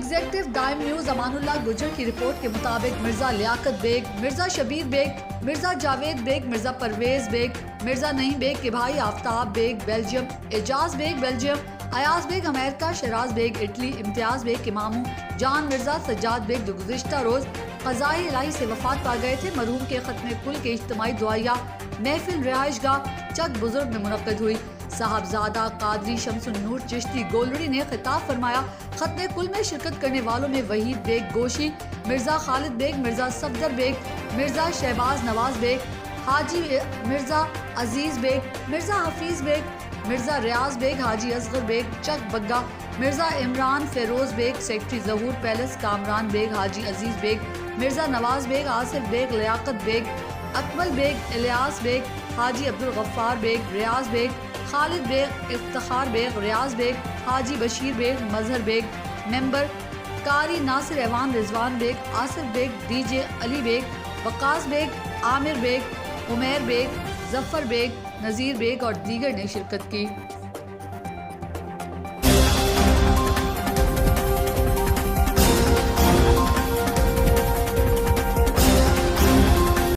Executive दाइम news Amanullah गुजर की रिपोर्ट के मुताबिक मिर्जा लियाकत बेग, मिर्जा शबीर बेग, मिर्जा जावेद बेग, मिर्जा परवेज बेग, मिर्जा नईम बेग के भाई Aftab Beg Belgium, Ejaz Beg Belgium, Ayaz Beg America, Shiraz Beg Italy, Imtiaz Beg के मामू जान मिर्जा सज्जाद बेग जो गुज़िश्ता रोज क़ज़ाए इलाही से वफात पा गए थे। मरहूम के खत्म कुल के इज्तिमाई दुआया महफिल रिहाइशगाह चक बुजुर्ग में मुनक़्क़द हुई। साहबजादा कादरी शमसुन नूर चिश्ती गोलड़ी ने खिताब फरमाया। खत्म कुल में शिरकत करने वालों में Waheed Beg Goshi, Mirza Khalid Beg, Mirza Safdar Beg, Mirza Shahbaz Nawaz Beg, Haji Mirza Aziz Beg, Mirza Hafeez Beg, Mirza Riaz Beg, Haji Asghar Beg Chak Bagga, Mirza Imran Feroz Beg, secretary Zahoor palace Kamran Beg, Haji Aziz Beg, Mirza Nawaz Beg, Asif Beg, Liaquat Beg, Akmal Beg, Ilyas Beg, Haji Abdul Ghaffar Beg, Riaz Beg, Khalid Beg, Iftikhar Beg, Riaz Beg, Haji Bashir bag, मजहर बेग, मेंबर कारी नासिर एवान, रिजवान बेग, आसिफ बेग, डीजे अली बेग, वकास बेग, आमिर बेग, उमेर बेग, जफर बेग, नज़ीर बेग और दीगर ने शिरकत की।